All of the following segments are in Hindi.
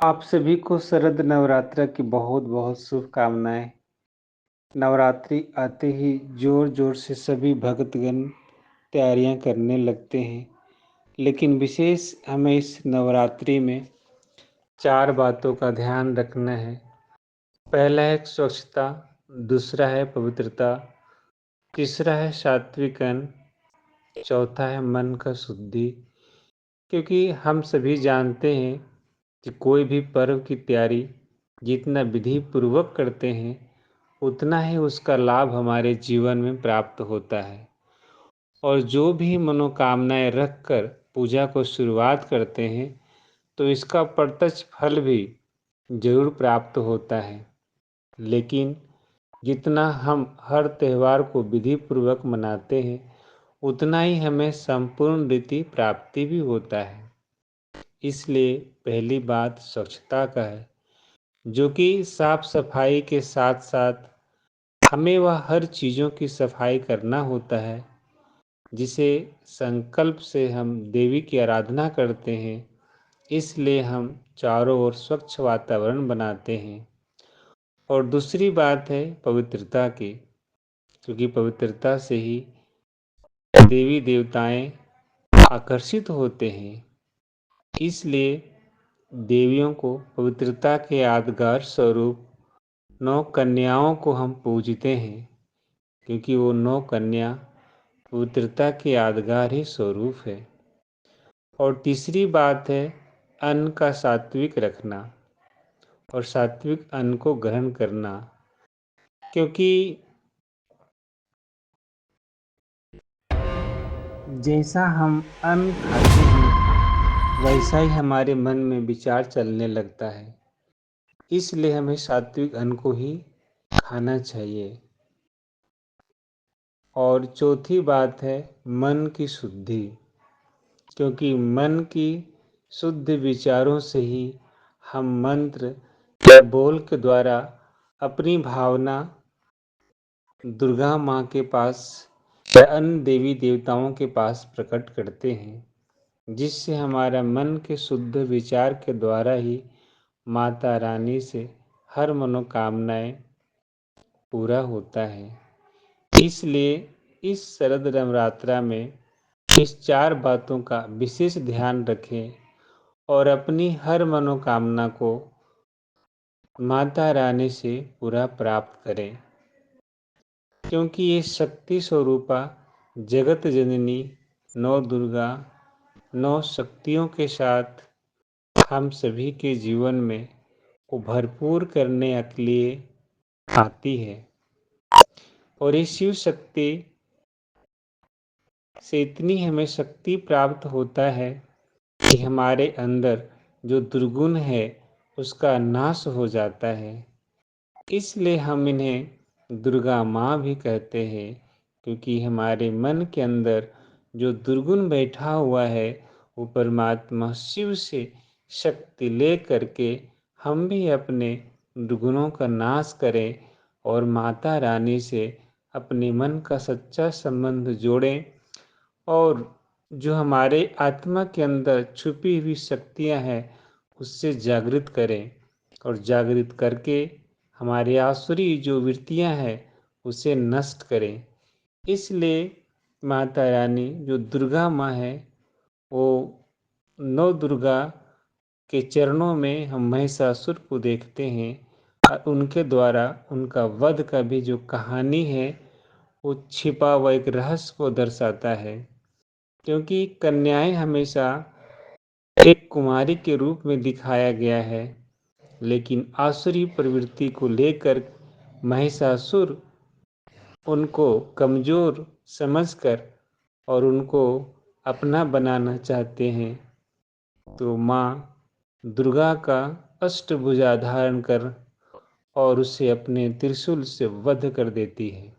आप सभी को शरद नवरात्र की बहुत बहुत शुभकामनाएं। नवरात्रि आते ही जोर जोर से सभी भक्तगण तैयारियां करने लगते हैं, लेकिन विशेष हमें इस नवरात्रि में चार बातों का ध्यान रखना है। पहला है स्वच्छता, दूसरा है पवित्रता, तीसरा है सात्विक अन्न, चौथा है मन का शुद्धि। क्योंकि हम सभी जानते हैं कि कोई भी पर्व की तैयारी जितना विधि पूर्वक करते हैं, उतना ही उसका लाभ हमारे जीवन में प्राप्त होता है। और जो भी मनोकामनाएं रखकर पूजा को शुरुआत करते हैं, तो इसका प्रत्यक्ष फल भी जरूर प्राप्त होता है। लेकिन जितना हम हर त्यौहार को विधि पूर्वक मनाते हैं, उतना ही हमें संपूर्ण रीति प्राप्ति भी होता है। इसलिए पहली बात स्वच्छता का है, जो कि साफ सफाई के साथ साथ हमें वह हर चीज़ों की सफाई करना होता है, जिसे संकल्प से हम देवी की आराधना करते हैं। इसलिए हम चारों ओर स्वच्छ वातावरण बनाते हैं। और दूसरी बात है पवित्रता की, क्योंकि पवित्रता से ही देवी देवताएं आकर्षित होते हैं। इसलिए देवियों को पवित्रता के यादगार स्वरूप 9 कन्याओं को हम पूजते हैं, क्योंकि वो 9 कन्या पवित्रता के यादगार ही स्वरूप है। और तीसरी बात है अन्न का सात्विक रखना और सात्विक अन्न को ग्रहण करना, क्योंकि जैसा हम अन्न खाते हैं, वैसा ही हमारे मन में विचार चलने लगता है। इसलिए हमें सात्विक अन्न को ही खाना चाहिए। और चौथी बात है मन की शुद्धि, क्योंकि मन की शुद्ध विचारों से ही हम मंत्र या बोल के द्वारा अपनी भावना दुर्गा माँ के पास या अन्य देवी देवताओं के पास प्रकट करते हैं, जिससे हमारा मन के शुद्ध विचार के द्वारा ही माता रानी से हर मनोकामनाएं पूरा होता है। इसलिए इस शरद नवरात्रा में इस चार बातों का विशेष ध्यान रखें और अपनी हर मनोकामना को माता रानी से पूरा प्राप्त करें, क्योंकि ये शक्ति स्वरूपा जगत जननी नौ दुर्गा 9 शक्तियों के साथ हम सभी के जीवन में को भरपूर करने के लिए आती है। और इस शिव शक्ति से इतनी हमें शक्ति प्राप्त होता है कि हमारे अंदर जो दुर्गुण है उसका नाश हो जाता है। इसलिए हम इन्हें दुर्गा माँ भी कहते हैं, क्योंकि हमारे मन के अंदर जो दुर्गुण बैठा हुआ है, वो परमात्मा शिव से शक्ति ले करके हम भी अपने दुर्गुणों का नाश करें और माता रानी से अपने मन का सच्चा संबंध जोड़ें। और जो हमारे आत्मा के अंदर छुपी हुई शक्तियां हैं, उससे जागृत करें और जागृत करके हमारी आसुरी जो वृत्तियां हैं उसे नष्ट करें। इसलिए माता रानी जो दुर्गा माँ है, वो 9 दुर्गा के चरणों में हम महिषासुर को देखते हैं और उनके द्वारा उनका वध का भी जो कहानी है, वो छिपा हुआ एक रहस्य को दर्शाता है। क्योंकि कन्याएं हमेशा एक कुमारी के रूप में दिखाया गया है, लेकिन आसुरी प्रवृत्ति को लेकर महिषासुर उनको कमज़ोर समझकर और उनको अपना बनाना चाहते हैं, तो माँ दुर्गा का अष्टभुजा धारण कर और उसे अपने त्रिशूल से वध कर देती है।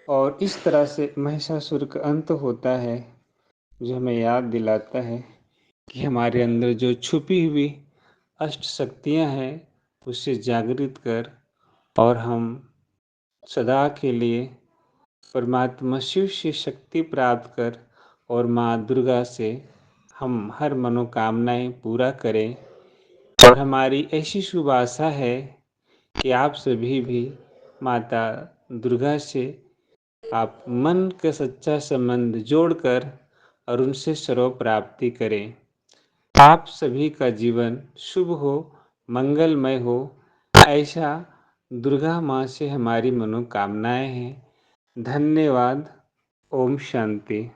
और इस तरह से महिषासुर का अंत होता है, जो हमें याद दिलाता है कि हमारे अंदर जो छुपी हुई अष्ट शक्तियाँ हैं, उसे जागृत कर और हम सदा के लिए परमात्मा शिव से शक्ति प्राप्त कर और माँ दुर्गा से हम हर मनोकामनाएं पूरा करें और हमारी ऐसी शुभ आशा है कि आप सभी भी माता दुर्गा से आप मन का सच्चा संबंध जोड़कर और उनसे सर्व प्राप्ति करें। आप सभी का जीवन शुभ हो, मंगलमय हो, ऐसा दुर्गा माँ से हमारी मनोकामनाएं हैं। धन्यवाद। ओम शांति।